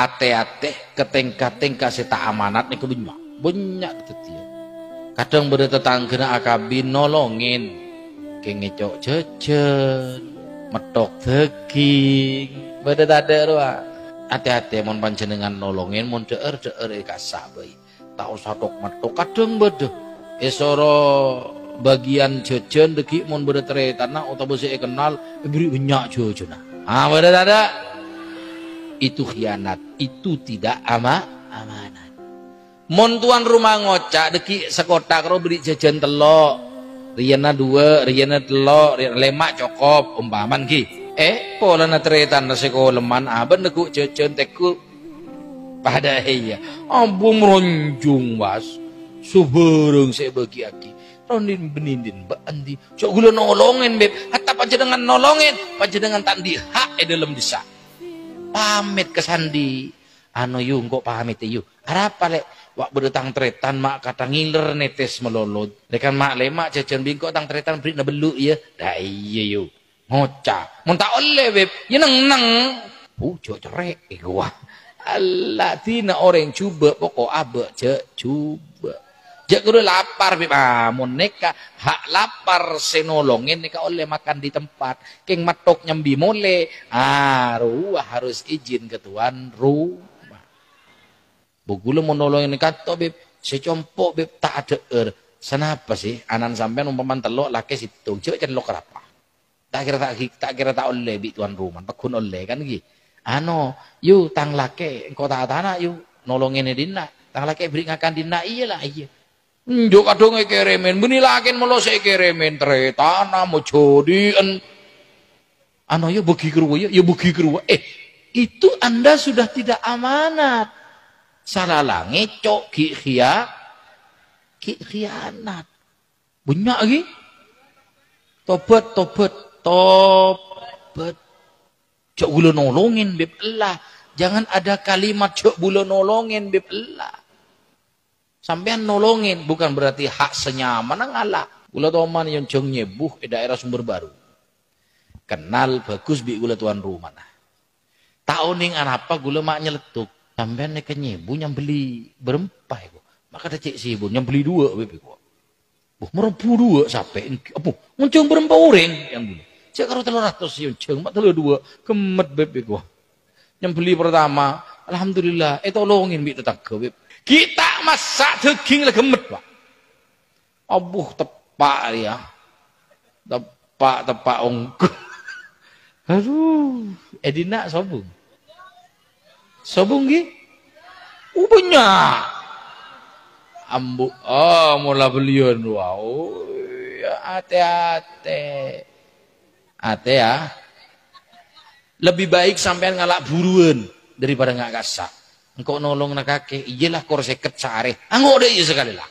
ate-ate keteng-keteng kasih tak amanat nih banyak gitu. Kadang beri tetangga akabin nolongin kengecok jajan metok daging beda ada ruah hati-hati mon panjenengan nolongin mon deer kasak bayi tak usah tok metok kadang beda esoro bagian jajan deki mon beda teretana utawa saya kenal beri banyak jajan beda ada itu khianat itu tidak amanat. Mon tuan rumah ngocak deki sekotak ro beri jajan telok riana 2 riana telok lemak cokop umpaman ki pola na tretan na sekoleman aben neguk jajan teku pada iya ambung ronjung was suburung saya bagi aki ronin benindin ba andi cok gula nolongin beb hatta panjenengan nolongin panjenengan tak di hak dalam desa pamit kesandi anu yu kok pamit yu apa lek wak berdatang tretan mak kata ngiler netes melolot dekan mak lemak jajan bingkok tang tretan beri na beluk ya dah iya yu ngocak mun tak oleh beb ya neng pucuk cerek gua Allah tina orang coba pokok abe coba jak kudu lapar beb mun neka hak lapar senolongin neka oleh makan di tempat keng matok nyambi mole ruah harus izin ke tuan rumah. Bugula menolongin kata beb secompok beb tak ada senapa sih anan sampean umpaman telok laki situng cek celok kerapa tak kira tak oleh bi tuan rumah pakun oleh kan gi yu tang laki engkau tak tanah yu nolongin dina tang laki beri ngakan dina iyalah iya njuk kadung keremen beni lakin melo sik keremen tre tanah mo jodien yu bagi keruwa ya bagi keruwa itu Anda sudah tidak amanat. Salah ngecok khianat banyak lagi tobat cok gula nolongin beb Allah jangan ada kalimat cok gula nolongin beb Allah sampean nolongin bukan berarti hak senyaman ngalah gula toman yang jeng nyebuh di daerah Sumber Baru kenal bagus bi gula tuan rumah tahun yang apa gula mak nyeletuk sampean nek nyebu nyam beli berempah iku. Maka ada cek sibun nyam beli 2 beb iku. Merempu 2 sampai apa? Muncung berempah orang yang beli. Cek karo 300 yo jeung 42 kemet beb iku. Nyam beli pertama, alhamdulillah tolongin bi tetangga beb. Kita masak daging lah gemet, Pak. Abuh tepak ya. Tepak ongko. Aduh, edina sobung. Sobung gi? Banyak. Ambu, mula belian wow. Hati-hati. Hati ya. Lebih baik sampean ngalak buruan daripada nggak kasak. Engkau nolong nak kakek, iyalah kor seket sehari. Anggo deh iya sekali lah.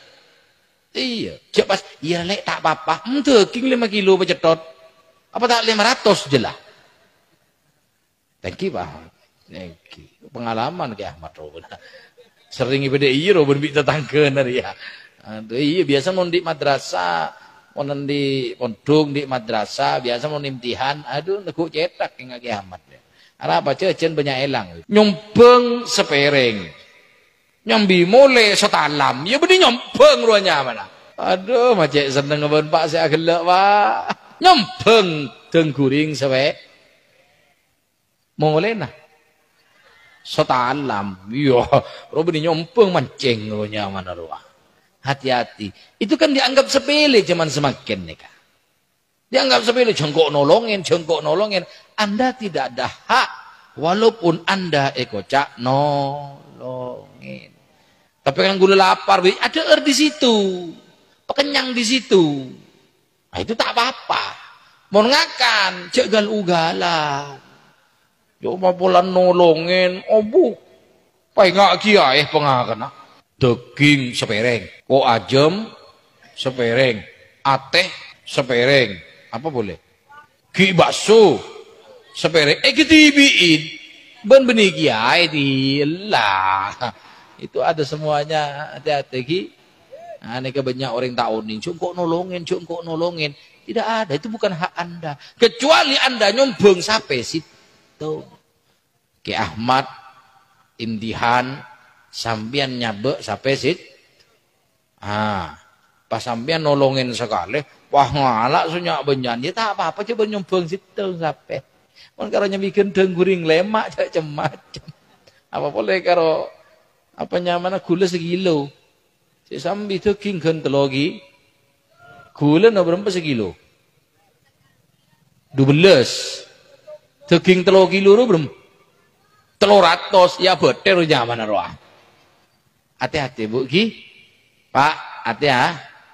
Iya, cek pas, iya lek tak apa-apa. King 5 kilo pecetot. Apa tak 500 jelah. Thank you Pak. Thank you. Pengalaman ke Ahmad Robin sering ibadah iya Robin bi tetangga nari ya iya biasa mau di madrasah mau di pondok di madrasah biasa mau imtihan aduh neguk cetak yang ke Ahmad apa cecen banyak elang nyompeng sepereng nyambi mole setalam ya benih nyompeng ruanya mana aduh macet seneng ngebon Pak saya gelak Pak nyompeng tengguring sepe mole nah setalam, iya, Robin nyompeng mancing rohnya mana roh. Hati-hati. Itu kan dianggap sepele zaman semakin nih kan. Dianggap sepele jengkok nolongin. Anda tidak ada hak walaupun Anda kocak nolongin. Tapi kan gula lapar, ada di situ, pekenyang di situ. Nah itu tak apa-apa. Mau ngakan, jagal ugalan. Coba pola nolongin, bu, pai nggak kiai pengakana. Daging sepereng, kok ajem sepereng, ateh sepereng, apa boleh? Ki bakso sepereng, ketibiin, ben benih kiai lah. Itu ada semuanya, hati-hati ki. Aneh banyak orang tahu nih, cungkok nolongin, tidak ada, itu bukan hak Anda. Kecuali Anda nyombong sampai situ. Ki Ahmad imtihan sampean nyabek sampai sit. Pas sampean nolongin sekali, wah ngalak sunyak benyan, ya tak apa-apa coba nyumbang situ sampai. Mun karo nyemi gendeng guring lemak macam-macam. Apa boleh karo apa nyamana gula sekilo. Si sambi daging gentelogi. Gula no berapa sekilo? 12. Daging 3 kilo berapa? 300 ya beter zaman roh. Hati-hati Bu Ki. Pak, hati ya.